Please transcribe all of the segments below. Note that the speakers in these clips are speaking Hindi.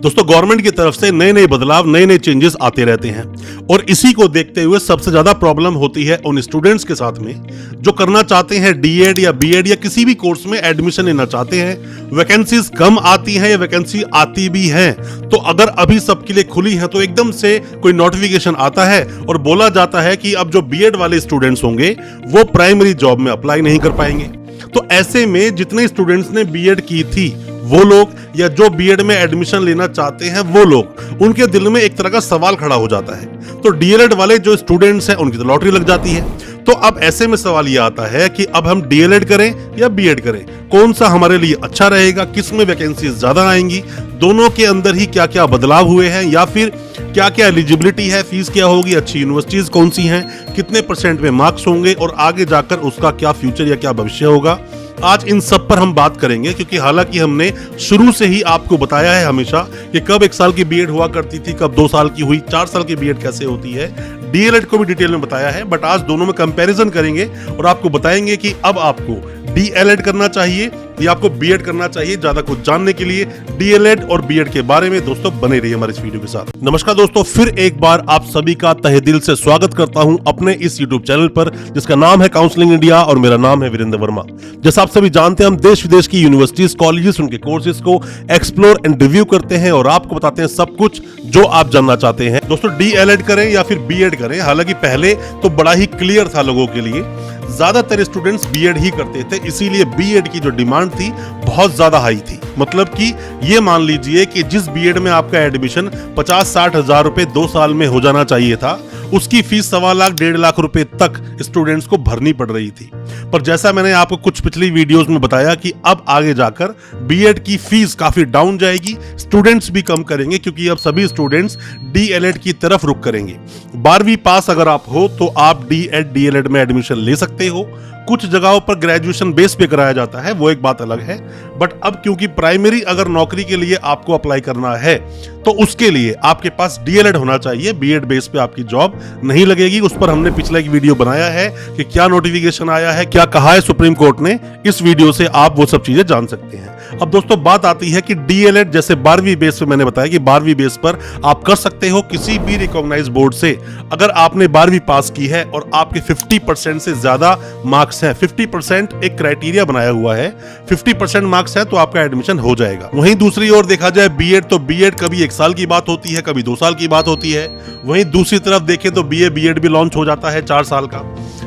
दोस्तों गवर्नमेंट की तरफ से नए नए बदलाव, नए नए चेंजेस आते रहते हैं और इसी को देखते हुए सबसे ज्यादा प्रॉब्लम होती है उन स्टूडेंट्स के साथ में जो करना चाहते हैं डीएड या बीएड या किसी भी कोर्स में एडमिशन लेना चाहते हैं। वैकेंसीज कम आती हैं या वैकेंसी आती भी हैं, तो अगर अभी सबके लिए खुली है तो एकदम से कोई नोटिफिकेशन आता है और बोला जाता है कि अब जो बीएड वाले स्टूडेंट्स होंगे वो प्राइमरी जॉब में अप्लाई नहीं कर पाएंगे। तो ऐसे में जितने स्टूडेंट्स ने बीएड की थी वो लोग या जो बीएड में एडमिशन लेना चाहते हैं वो लोग, उनके दिल में एक तरह का सवाल खड़ा हो जाता है। तो डीएलएड वाले जो स्टूडेंट्स हैं उनकी तो लॉटरी लग जाती है। तो अब ऐसे में सवाल ये आता है कि अब हम डीएलएड करें या बीएड करें, कौन सा हमारे लिए अच्छा रहेगा, किस में वैकेंसीज ज्यादा आएंगी, दोनों के अंदर ही क्या क्या बदलाव हुए हैं या फिर क्या क्या एलिजिबिलिटी है, फीस क्या होगी, अच्छी यूनिवर्सिटीज कौन सी हैं, कितने % में मार्क्स होंगे और आगे जाकर उसका क्या फ्यूचर या क्या भविष्य होगा। आज इन सब पर हम बात करेंगे क्योंकि हालांकि हमने शुरू से ही आपको बताया है हमेशा कि कब 1 साल की बीएड हुआ करती थी, कब 2 साल की हुई, 4 साल की बीएड कैसे होती है, डीएलएड को भी डिटेल में बताया है। बट आज दोनों में कंपैरिजन करेंगे और आपको बताएंगे कि अब आपको डीएलएड करना चाहिए या आपको बीएड करना चाहिए। ज्यादा कुछ जानने के लिए डीएलएड और बीएड के बारे में दोस्तों बने रहिए हमारे इस वीडियो के साथ। नमस्कार दोस्तों, फिर एक बार आप सभी का तहे दिल से स्वागत करता हूं अपने इस यूट्यूब चैनल पर जिसका नाम है काउंसलिंग इंडिया और मेरा नाम है वीरेंद्र वर्मा। जैसा आप सभी जानते हैं हम देश विदेश की यूनिवर्सिटीज, कॉलेजेस, उनके कोर्सेज को एक्सप्लोर एंड रिव्यू करते हैं और आपको बताते हैं सब कुछ जो आप जानना चाहते हैं। दोस्तों डीएलएड करें या फिर बीएड करें, हालांकि पहले तो बड़ा ही क्लियर था लोगों के लिए, ज्यादातर स्टूडेंट्स बीएड ही करते थे, इसीलिए बीएड की जो डिमांड थी बहुत ज्यादा हाई थी। मतलब कि ये मान लीजिए कि जिस बीएड में आपका एडमिशन 50-60 हजार रुपए 2 साल में हो जाना चाहिए था, उसकी फीस 1.25 लाख 1.5 लाख रुपए तक स्टूडेंट्स को भरनी पड़ रही थी। पर जैसा मैंने आपको कुछ पिछली वीडियोस में बताया कि अब आगे जाकर बीएड की फीस काफी डाउन जाएगी, स्टूडेंट्स भी कम करेंगे क्योंकि अब सभी स्टूडेंट्स डीएलएड की तरफ रुख करेंगे। 12वीं पास अगर आप हो तो आप डीएलएड में एडमिशन ले सकते हो। कुछ जगहों पर ग्रेजुएशन बेस पे कराया जाता है, वो एक बात अलग है। बट अब क्योंकि प्राइमरी अगर नौकरी के लिए आपको अप्लाई करना है तो उसके लिए आपके पास डीएलएड होना चाहिए, बीएड बेस पे आपकी जॉब नहीं लगेगी। उस पर हमने पिछला एक वीडियो बनाया है कि क्या नोटिफिकेशन आया है, क्या कहा है सुप्रीम कोर्ट ने, इस वीडियो से आप वो सब चीजें जान सकते हैं। अब दोस्तों बात आती है कि डीएलएड जैसे 12वीं बेस पे मैंने बताया कि 12वीं बेस पर आप कर सकते हो किसी भी रिकॉग्नाइज्ड बोर्ड से अगर आपने 12वीं पास की है और आपके 50% से ज्यादा मार्क्स हैं। 50% एक क्राइटेरिया बनाया हुआ है, 50% मार्क्स है तो आपका एडमिशन हो जाएगा। वहीं दूसरी ओर देखा जाए बीएड, तो बीएड कभी 1 साल की बात होती है, कभी 2 साल की बात होती है। वहीं दूसरी तरफ देखें तो बीएड भी लॉन्च हो जाता है 4 साल का।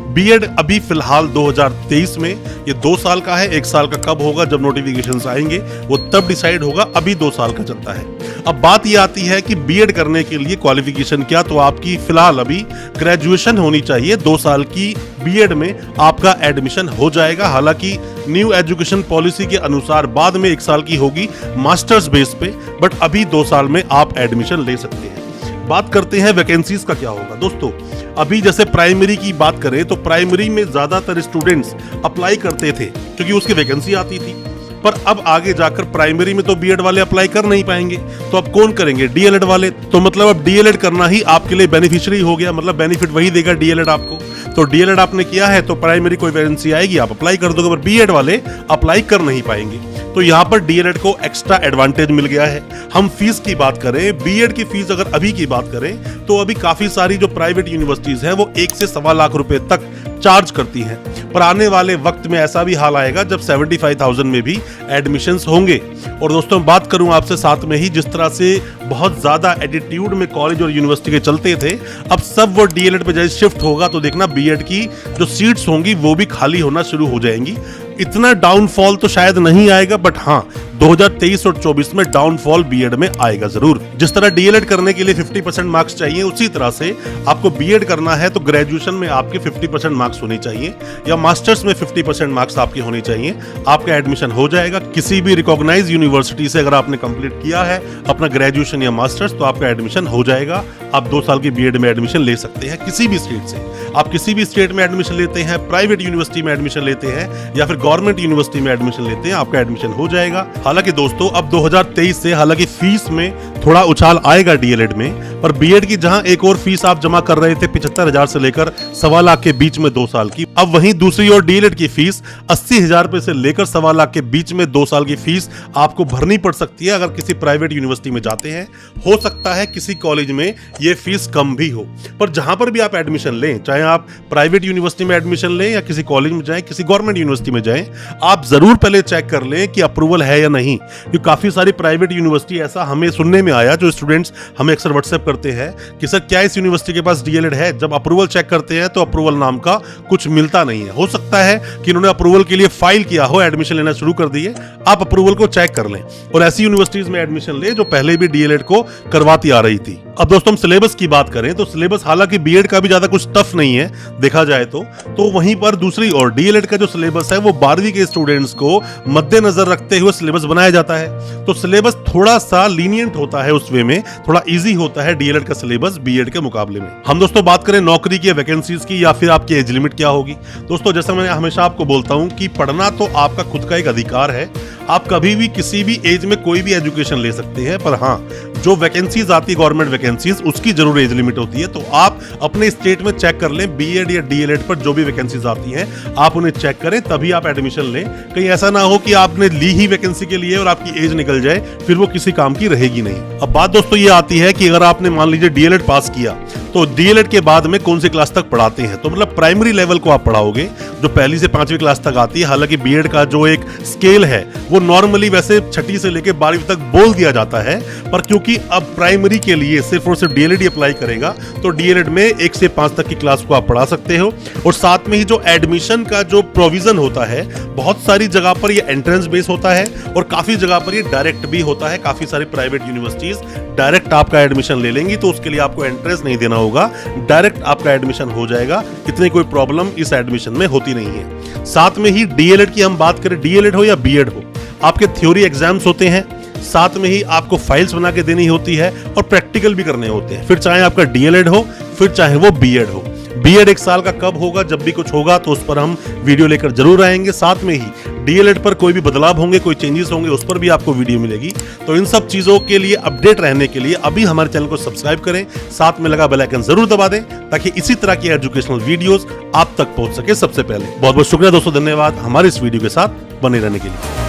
बीएड अभी फिलहाल 2023 में ये 2 साल का है, 1 साल का कब होगा जब नोटिफिकेशंस आएंगे वो तब डिसाइड होगा, अभी 2 साल का चलता है। अब बात ये आती है कि बीएड करने के लिए क्वालिफिकेशन क्या, तो आपकी फिलहाल अभी ग्रेजुएशन होनी चाहिए। 2 साल की बीएड में आपका एडमिशन हो जाएगा। हालांकि न्यू एजुकेशन पॉलिसी के अनुसार बाद में 1 साल की होगी मास्टर्स बेस पे, बट अभी 2 साल में आप एडमिशन ले सकते हैं। बात करते हैं वैकेंसीज का क्या होगा। दोस्तों अभी जैसे प्राइमरी की बात करें तो प्राइमरी में ज्यादातर स्टूडेंट्स अप्लाई करते थे क्योंकि उसकी वैकेंसी आती थी। पर अब आगे जाकर प्राइमरी में तो बीएड वाले अप्लाई कर नहीं पाएंगे, तो अब कौन करेंगे? डीएलएड वाले। तो मतलब अब डीएलएड करना ही आपके लिए बेनिफिशियरी हो गया, मतलब बेनिफिट वही देगा डीएलएड आपको। तो डीएलएड आपने किया है तो प्राइमरी कोई वैकेंसी आएगी आप अप्लाई कर दोगे, पर बीएड वाले अप्लाई कर नहीं पाएंगे। तो यहाँ पर डीएलएड को एक्स्ट्रा एडवांटेज मिल गया है। हम फीस की बात करें, बीएड की फीस अगर अभी की बात करें तो अभी काफी सारी जो प्राइवेट यूनिवर्सिटीज हैं वो 1 से 1.25 लाख रुपए तक चार्ज करती हैं। पर आने वाले वक्त में ऐसा भी हाल आएगा जब 75,000 में भी एडमिशंस होंगे। और दोस्तों बात करूं आपसे साथ में ही, जिस तरह से बहुत ज्यादा एटीट्यूड में कॉलेज और यूनिवर्सिटी के चलते थे, अब सब वो डीएलएड पे जैसे शिफ्ट होगा तो देखना बीएड की जो सीट्स होंगी वो भी खाली होना शुरू हो जाएंगी। इतना डाउनफॉल तो शायद नहीं आएगा, बट हाँ 2023 और 24 में डाउनफॉल बीएड में आएगा जरूर। जिस तरह डीएलएड करने के लिए 50% मार्क्स चाहिए, उसी तरह से आपको बीएड करना है तो ग्रेजुएशन में आपके 50% मार्क्स होने चाहिए या मास्टर्स में 50% मार्क्स आपके होने चाहिए। आपका एडमिशन हो जाएगा किसी भी रिकॉग्नाइज्ड यूनिवर्सिटी से। अगर आपने कंप्लीट किया है अपना ग्रेजुएशन या मास्टर्स तो आपका एडमिशन हो जाएगा। आप 2 साल की बीएड में एडमिशन ले सकते हैं किसी भी स्टेट से। आप किसी भी स्टेट में एडमिशन लेते हैं, प्राइवेट यूनिवर्सिटी में एडमिशन लेते हैं या फिर गवर्नमेंट यूनिवर्सिटी में एडमिशन लेते हैं, आपका एडमिशन हो जाएगा। हालांकि दोस्तों अब 2023 से हालांकि फीस में थोड़ा उछाल आएगा डीएलएड में, पर बीएड की जहां एक और फीस आप जमा कर रहे थे 75,000 से लेकर 1.25 लाख के बीच में 2 साल की, अब वहीं दूसरी ओर डीएलएड की फीस 80,000 रुपए से लेकर 1.25 लाख के बीच में 2 साल की फीस आपको भरनी पड़ सकती है अगर किसी प्राइवेट यूनिवर्सिटी में जाते हैं। हो सकता है किसी कॉलेज में ये फीस कम भी हो, पर जहां पर भी आप एडमिशन लें, चाहे आप प्राइवेट यूनिवर्सिटी में एडमिशन लें या किसी कॉलेज में जाएं, किसी गवर्नमेंट यूनिवर्सिटी में जाएं, आप जरूर पहले चेक कर लें कि अप्रूवल है या नहीं। क्योंकि काफी सारी प्राइवेट यूनिवर्सिटी, ऐसा हमें सुनने में आया, जो स्टूडेंट्स हमें अक्सर व्हाट्सएप करते हैं कि सर क्या इस यूनिवर्सिटी के पास डीएलएड है, जब अप्रूवल चेक करते हैं तो अप्रूवल नाम का कुछ मिलता नहीं है। हो सकता है कि इन्होंने अप्रूवल के लिए फाइल किया हो, एडमिशन लेना शुरू कर दिए, आप अप्रूवल को चेक कर लें और ऐसी यूनिवर्सिटीज में एडमिशन लें जो पहले भी डीएलएड को करवाती आ रही थी। अब दोस्तों हम सिलेबस की बात करें तो सिलेबस हालांकि बीएड का भी ज्यादा कुछ टफ नहीं है देखा जाए तो वहीं पर दूसरी ओर डीएलएड का जो सिलेबस है वो 12वीं के स्टूडेंट्स को मद्देनजर रखते हुए सिलेबस बनाया जाता है। तो सिलेबस थोड़ा सा लीनियंट होता है, उस वे में थोड़ा इजी होता है डीएलएड का सिलेबस बीएड के मुकाबले में। हम दोस्तों बात करें नौकरी की, वैकेंसीज की, या फिर आपकी एज लिमिट क्या होगी। दोस्तों जैसा मैं हमेशा आपको बोलता हूं कि पढ़ना तो आपका खुद का एक अधिकार है, आप कभी भी किसी भी एज में कोई भी एजुकेशन ले सकते हैं, पर हाँ जो वैकेंसीज आती है गवर्नमेंट वैकेंसीज, उसकी जरूर एज लिमिट होती है। तो आप अपने स्टेट में चेक कर लें, बीएड या डीएलएड पर जो भी वैकेंसीज आती हैं आप उन्हें चेक करें, तभी आप एडमिशन लें। कहीं ऐसा ना हो कि आपने ली ही वैकेंसी के लिए और आपकी एज निकल जाए, फिर वो किसी काम की रहेगी नहीं। अब बात दोस्तों ये आती है कि अगर आपने मान लीजिए डीएलएड पास किया तो डीएलएड के बाद में कौन सी क्लास तक पढ़ाते हैं, तो मतलब प्राइमरी लेवल को आप पढ़ाओगे जो 1ली से 5वीं क्लास तक आती है। हालांकि बीएड का जो एक स्केल है वो नॉर्मली वैसे 6ठी से लेकर 12वीं तक बोल दिया जाता है, पर क्योंकि अब प्राइमरी के लिए सिर्फ और सिर्फ डीएलएड ही अप्लाई करेगा तो डीएलएड में 1 से 5 तक की क्लास को आप पढ़ा सकते हो। और साथ में ही जो एडमिशन का जो प्रोविजन होता है, बहुत सारी जगह पर ये एंट्रेंस बेस होता है और काफी जगह पर ये डायरेक्ट भी होता है। काफी सारी प्राइवेट यूनिवर्सिटीज डायरेक्ट आपका एडमिशन ले लेंगी, तो उसके लिए आपको एंट्रेंस नहीं देना होगा, डायरेक्ट आपका एडमिशन हो जाएगा। इतनी कोई प्रॉब्लम इस एडमिशन में होती नहीं है। साथ में ही डीएलएड की हम बात करें, डीएलएड हो या बीएड हो, आपके थ्योरी एग्जाम्स होते हैं, साथ में ही आपको फाइल्स बना के देनी होती है और प्रैक्टिकल भी करने होते हैं। फिर चाहे आपका डीएलएड हो, फिर चाहे वो बीएड हो। बीएड 1 साल का कब होगा, जब भी कुछ होगा तो उस पर हम वीडियो लेकर जरूर आएंगे। साथ में ही डीएलएड पर कोई भी बदलाव होंगे, कोई चेंजेस होंगे, उस पर भी आपको वीडियो मिलेगी। तो इन सब चीजों के लिए अपडेट रहने के लिए अभी हमारे चैनल को सब्सक्राइब करें, साथ में लगा बेल आइकन जरूर दबा दें ताकि इसी तरह की एजुकेशनल वीडियोस आप तक पहुंच सके सबसे पहले। बहुत बहुत शुक्रिया दोस्तों, धन्यवाद हमारे इस वीडियो के साथ बने रहने के लिए।